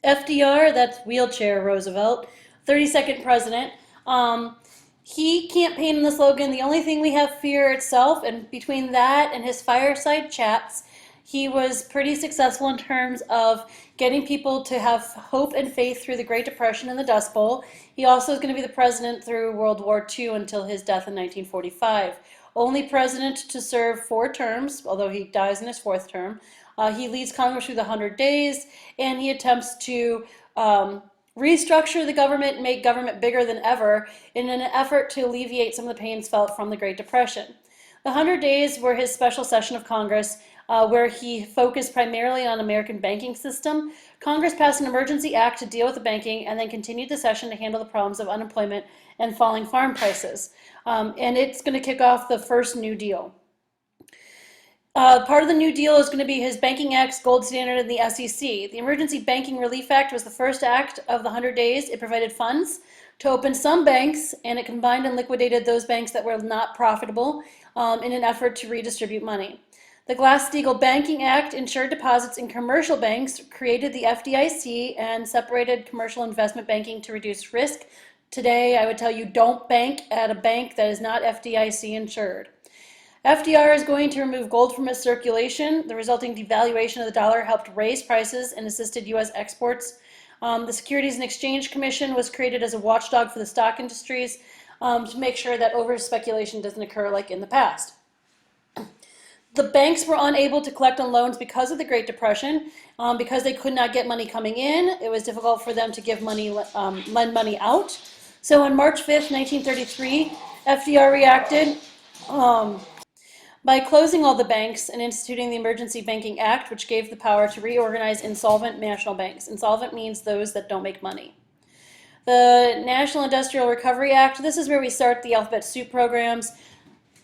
FDR, that's wheelchair Roosevelt, 32nd president. Um, he campaigned on the slogan, "The only thing we have fear itself," and between that and his fireside chats, he was pretty successful in terms of getting people to have hope and faith through the Great Depression and the Dust Bowl. He also is going to be the president through World War II until his death in 1945. Only president to serve 4 terms, although he dies in his 4th term. He leads Congress through the 100 days, and he attempts to restructure the government and make government bigger than ever in an effort to alleviate some of the pains felt from the Great Depression. The 100 days were his special session of Congress, where he focused primarily on American banking system. Congress passed an emergency act to deal with the banking and then continued the session to handle the problems of unemployment and falling farm prices. And it's going to kick off the first New Deal. Part of the New Deal is going to be his Banking Act's gold standard in the SEC. The Emergency Banking Relief Act was the first act of the 100 days. It provided funds to open some banks, and it combined and liquidated those banks that were not profitable in an effort to redistribute money. The Glass-Steagall Banking Act ensured deposits in commercial banks, created the FDIC, and separated commercial investment banking to reduce risk. Today, I would tell you, don't bank at a bank that is not FDIC insured. FDR is going to remove gold from its circulation. The resulting devaluation of the dollar helped raise prices and assisted U.S. exports. The Securities and Exchange Commission was created as a watchdog for the stock industries to make sure that over-speculation doesn't occur like in the past. The banks were unable to collect on loans because of the Great Depression, because they could not get money coming in. It was difficult for them to give money, lend money out. So on March 5th, 1933, FDR reacted by closing all the banks and instituting the Emergency Banking Act, which gave the power to reorganize insolvent national banks. Insolvent means those that don't make money. The National Industrial Recovery Act, this is where we start the alphabet soup programs.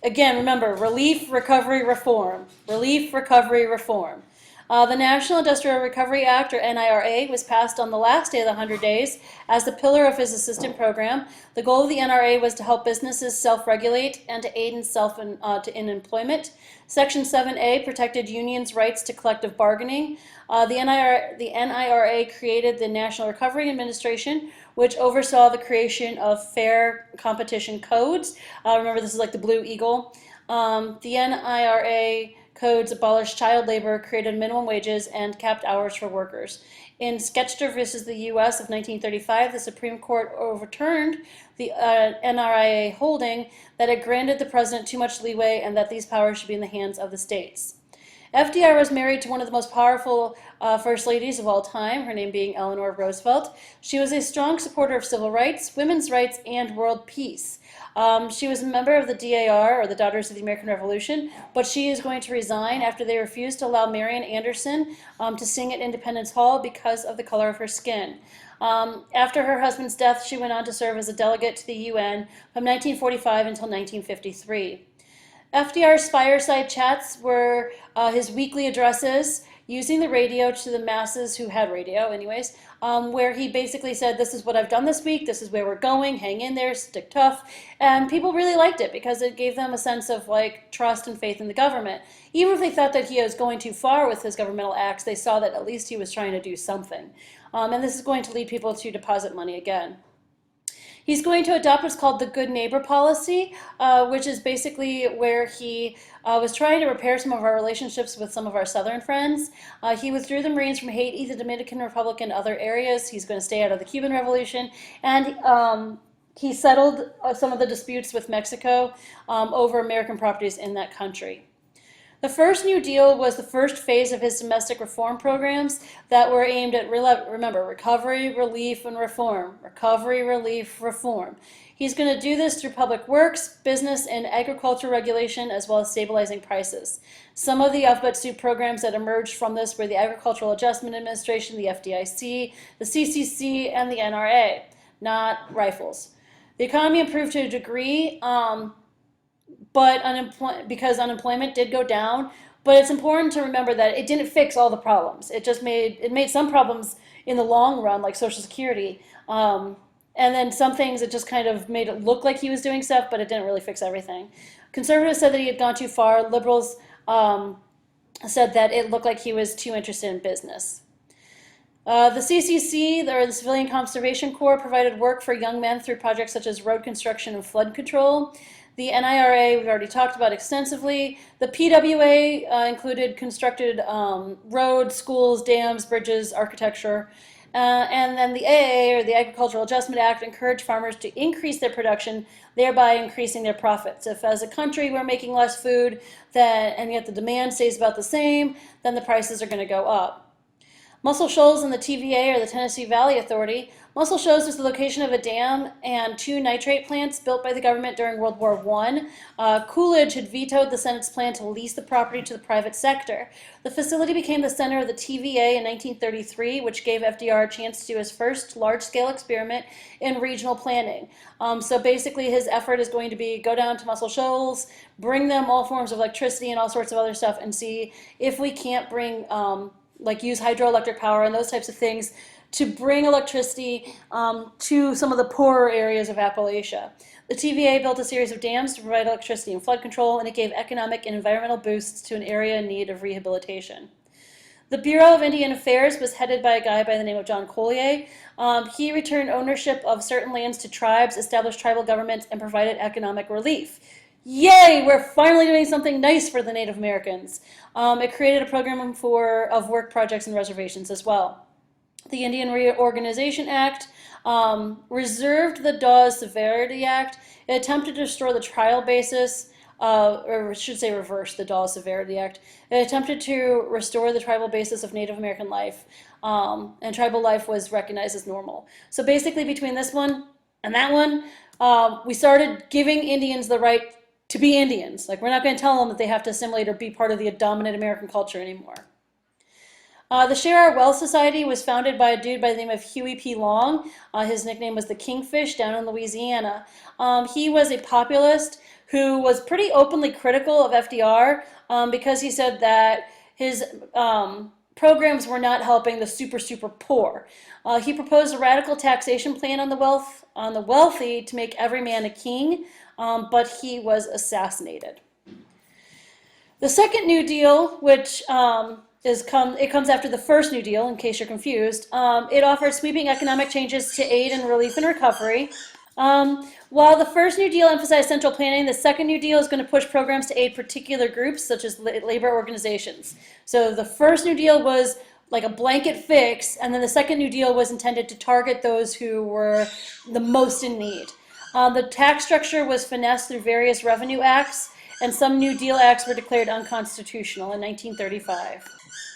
Again, remember, relief, recovery, reform. Relief, recovery, reform. The National Industrial Recovery Act, or NIRA, was passed on the last day of the 100 days as the pillar of his assistance program. The goal of the NRA was to help businesses self-regulate and to aid in employment. Section 7A protected unions' rights to collective bargaining. The NIRA created the National Recovery Administration, which oversaw the creation of fair competition codes. Remember, this is like the Blue Eagle. The NIRA codes abolished child labor, created minimum wages, and capped hours for workers. In Schechter versus the U.S. of 1935, the Supreme Court overturned the NRA holding that it granted the president too much leeway and that these powers should be in the hands of the states. FDR was married to one of the most powerful first ladies of all time, her name being Eleanor Roosevelt. She was a strong supporter of civil rights, women's rights, and world peace. She was a member of the DAR, or the Daughters of the American Revolution, but she is going to resign after they refused to allow Marian Anderson to sing at Independence Hall because of the color of her skin. After her husband's death, she went on to serve as a delegate to the UN from 1945 until 1953. FDR's fireside chats were his weekly addresses using the radio to the masses who had radio anyways, where he basically said, this is what I've done this week, this is where we're going, hang in there, stick tough. And people really liked it because it gave them a sense of like trust and faith in the government. Even if they thought that he was going too far with his governmental acts, they saw that at least he was trying to do something. And this is going to lead people to deposit money again. He's going to adopt what's called the good neighbor policy, which is basically where he was trying to repair some of our relationships with some of our southern friends. He withdrew the Marines from Haiti, the Dominican Republic, and other areas. He's going to stay out of the Cuban Revolution. And he settled some of the disputes with Mexico over American properties in that country. The first New Deal was the first phase of his domestic reform programs that were aimed at, remember, recovery, relief, and reform. Recovery, relief, reform. He's going to do this through public works, business, and agriculture regulation, as well as stabilizing prices. Some of the alphabet soup programs that emerged from this were the Agricultural Adjustment Administration, the FDIC, the CCC, and the NRA, not rifles. The economy improved to a degree, because unemployment did go down, but it's important to remember that it didn't fix all the problems. It made some problems in the long run, like Social Security, and then some things it just kind of made it look like he was doing stuff, but it didn't really fix everything. Conservatives said that he had gone too far. Liberals said that it looked like he was too interested in business. The CCC, or the Civilian Conservation Corps, provided work for young men through projects such as road construction and flood control. The NIRA, we've already talked about extensively. The PWA included constructed roads, schools, dams, bridges, architecture. And then the AAA, or the Agricultural Adjustment Act, encouraged farmers to increase their production, thereby increasing their profits. If as a country we're making less food, and yet the demand stays about the same, then the prices are going to go up. Muscle Shoals and the TVA, or the Tennessee Valley Authority. Muscle Shoals was the location of a dam and 2 nitrate plants built by the government during World War I. Coolidge had vetoed the Senate's plan to lease the property to the private sector. The facility became the center of the TVA in 1933, which gave FDR a chance to do his first large-scale experiment in regional planning. So basically his effort is going to be go down to Muscle Shoals, bring them all forms of electricity and all sorts of other stuff, and see if we can't bring use hydroelectric power and those types of things to bring electricity to some of the poorer areas of Appalachia. The TVA built a series of dams to provide electricity and flood control, and it gave economic and environmental boosts to an area in need of rehabilitation. The Bureau of Indian Affairs was headed by a guy by the name of John Collier. He returned ownership of certain lands to tribes, established tribal governments, and provided economic relief. Yay, we're finally doing something nice for the Native Americans. It created a program of work projects and reservations as well. The Indian Reorganization Act reserved the Dawes Severity Act. It attempted to restore the trial basis, or I should say reverse the Dawes Severity Act. It attempted to restore the tribal basis of Native American life, and tribal life was recognized as normal. So basically between this one and that one, we started giving Indians the right to be Indians. Like, we're not going to tell them that they have to assimilate or be part of the dominant American culture anymore. The Share Our Wealth Society was founded by a dude by the name of Huey P. Long. His nickname was the Kingfish, down in Louisiana. He was a populist who was pretty openly critical of FDR because he said that his programs were not helping the super, super poor. He proposed a radical taxation plan on the wealthy to make every man a king, but he was assassinated. The Second New Deal, which it comes after the First New Deal, in case you're confused. It offered sweeping economic changes to aid in relief and recovery. While the First New Deal emphasized central planning, the Second New Deal is going to push programs to aid particular groups, such as labor organizations. So the First New Deal was like a blanket fix, and then the Second New Deal was intended to target those who were the most in need. The tax structure was finessed through various revenue acts, and some New Deal acts were declared unconstitutional in 1935.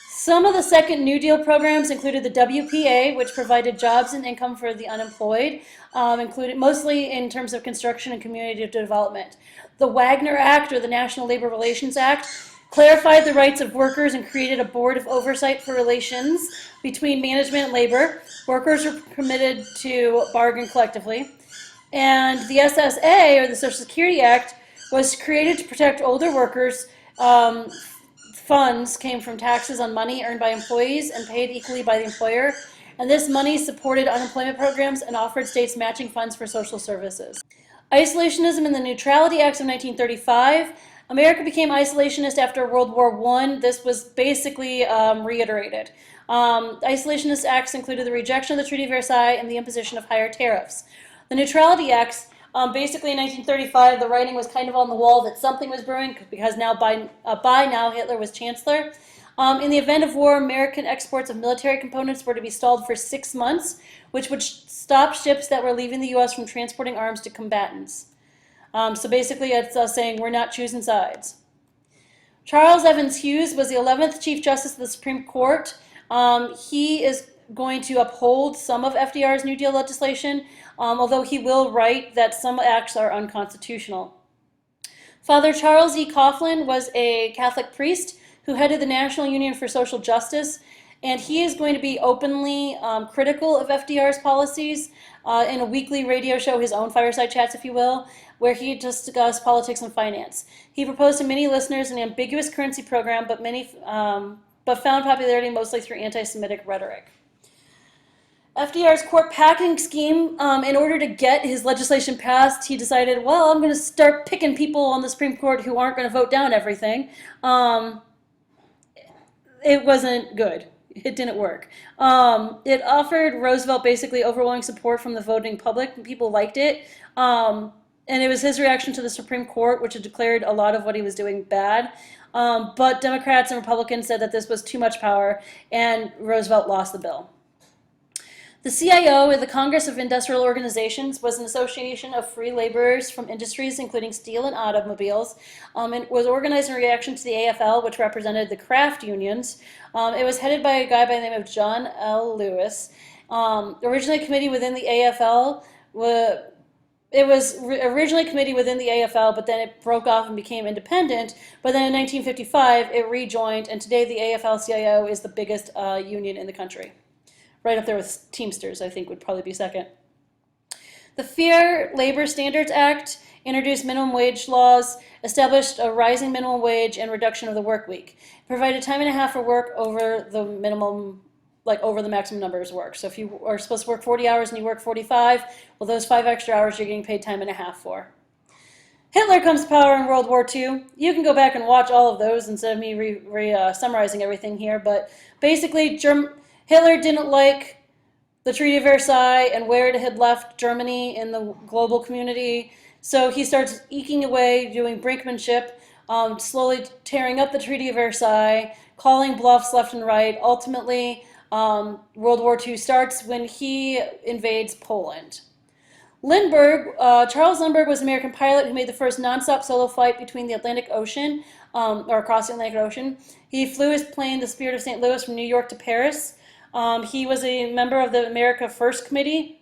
Some of the Second New Deal programs included the WPA, which provided jobs and income for the unemployed, included mostly in terms of construction and community development. The Wagner Act, or the National Labor Relations Act, clarified the rights of workers and created a board of oversight for relations between management and labor. Workers were permitted to bargain collectively. And the SSA, or the Social Security Act, was created to protect older workers. Funds came from taxes on money earned by employees and paid equally by the employer. And this money supported unemployment programs and offered states matching funds for social services. Isolationism and the Neutrality Acts of 1935. America became isolationist after World War I. This was basically reiterated. Isolationist acts included the rejection of the Treaty of Versailles and the imposition of higher tariffs. The Neutrality Acts, basically in 1935, the writing was kind of on the wall that something was brewing, because by now Hitler was chancellor. In the event of war, American exports of military components were to be stalled for 6 months, which would stop ships that were leaving the U.S. from transporting arms to combatants. So basically it's saying we're not choosing sides. Charles Evans Hughes was the 11th Chief Justice of the Supreme Court. He is going to uphold some of FDR's New Deal legislation, although he will write that some acts are unconstitutional. Father Charles E. Coughlin was a Catholic priest who headed the National Union for Social Justice, and he is going to be openly critical of FDR's policies in a weekly radio show, his own fireside chats, if you will, where he discussed politics and finance. He proposed to many listeners an ambiguous currency program, but found popularity mostly through anti-Semitic rhetoric. FDR's court packing scheme, in order to get his legislation passed, he decided, well, I'm going to start picking people on the Supreme Court who aren't going to vote down everything. It wasn't good. It didn't work. It offered Roosevelt basically overwhelming support from the voting public. People liked it. And it was his reaction to the Supreme Court, which had declared a lot of what he was doing bad. But Democrats and Republicans said that this was too much power, and Roosevelt lost the bill. The CIO, the Congress of Industrial Organizations, was an association of free laborers from industries including steel and automobiles. It was organized in reaction to the AFL, which represented the craft unions. It was headed by a guy by the name of John L. Lewis. Originally a committee within the AFL, it was originally a committee within the AFL, but then it broke off and became independent. But then in 1955, it rejoined, and today the AFL-CIO is the biggest union in the country. Right up there with Teamsters, I think, would probably be second. The Fair Labor Standards Act introduced minimum wage laws, established a rising minimum wage and reduction of the work week. It provided time and a half for work over the minimum, like over the maximum numbers of work. So if you are supposed to work 40 hours and you work 45, well, those 5 extra hours you're getting paid time and a half for. Hitler comes to power in World War II. You can go back and watch all of those instead of me summarizing everything here, but basically Hitler didn't like the Treaty of Versailles and where it had left Germany in the global community. So he starts eking away, doing brinkmanship, slowly tearing up the Treaty of Versailles, calling bluffs left and right. Ultimately, World War II starts when he invades Poland. Charles Lindbergh was an American pilot who made the first nonstop solo flight between the Atlantic Ocean, or across the Atlantic Ocean. He flew his plane, the Spirit of St. Louis, from New York to Paris. He was a member of the America First Committee,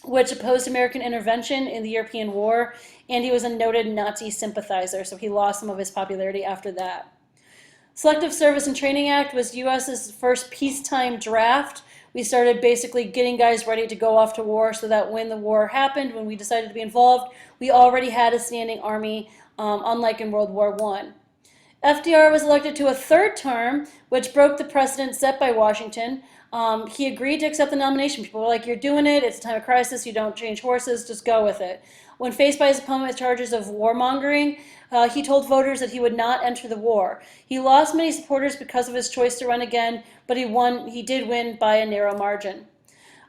which opposed American intervention in the European War, and he was a noted Nazi sympathizer, so he lost some of his popularity after that. Selective Service and Training Act was U.S.'s first peacetime draft. We started basically getting guys ready to go off to war so that when the war happened, when we decided to be involved, we already had a standing army, unlike in World War I. FDR was elected to a third term, which broke the precedent set by Washington. He agreed to accept the nomination. People were like, you're doing it, it's a time of crisis, you don't change horses, just go with it. When faced by his opponent with charges of warmongering, he told voters that he would not enter the war. He lost many supporters because of his choice to run again, but he did win by a narrow margin.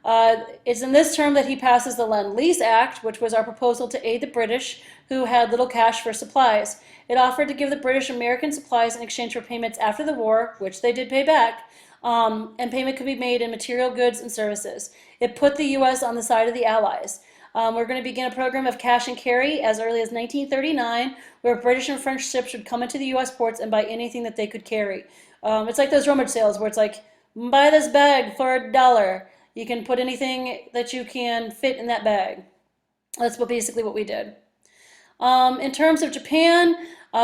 It's in this term that he passes the Lend-Lease Act, which was our proposal to aid the British, who had little cash for supplies. It offered to give the British American supplies in exchange for payments after the war, which they did pay back, and payment could be made in material goods and services. It put the U.S. on the side of the Allies. We're going to begin a program of cash and carry as early as 1939, where British and French ships would come into the U.S. ports and buy anything that they could carry. It's like those rummage sales where it's like, buy this bag for $1. You can put anything that you can fit in that bag. That's basically what we did. In terms of Japan,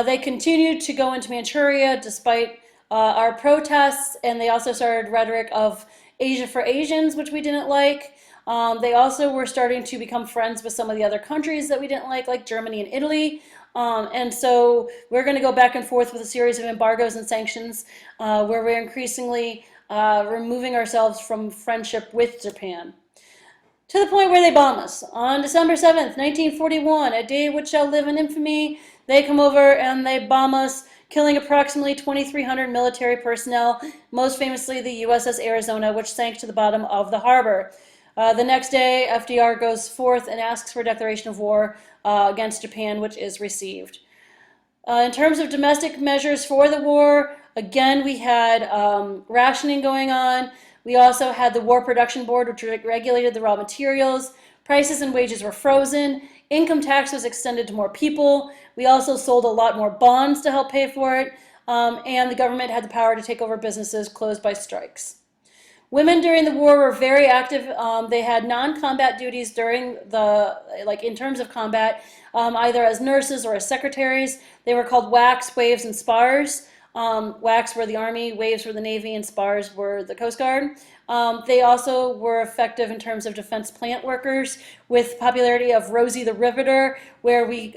they continued to go into Manchuria despite our protests, and they also started rhetoric of Asia for Asians, which we didn't like. They also were starting to become friends with some of the other countries that we didn't like Germany and Italy. And so we're going to go back and forth with a series of embargoes and sanctions where we're increasingly removing ourselves from friendship with Japan. To the point where they bomb us. On December 7th, 1941, a day which shall live in infamy, they come over and they bomb us, killing approximately 2,300 military personnel, most famously the USS Arizona, which sank to the bottom of the harbor. The next day, FDR goes forth and asks for a declaration of war against Japan, which is received. In terms of domestic measures for the war, again, we had rationing going on. We also had the War Production Board, which regulated the raw materials. Prices and wages were frozen. Income tax was extended to more people. We also sold a lot more bonds to help pay for it. And the government had the power to take over businesses closed by strikes. Women during the war were very active. They had non-combat duties during in terms of combat, either as nurses or as secretaries. They were called WACs, waves, and spars. WACs were the Army, waves were the Navy, and spars were the Coast Guard. They also were effective in terms of defense plant workers, with popularity of Rosie the Riveter, where we,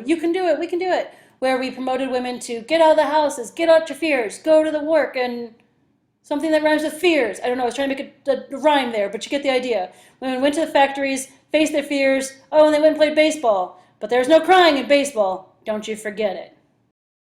you can do it, we can do it, where we promoted women to get out of the houses, get out your fears, go to the work, and something that rhymes with fears. I don't know, I was trying to make a rhyme there, but you get the idea. Women went to the factories, faced their fears, and they went and played baseball. But there's no crying in baseball. Don't you forget it.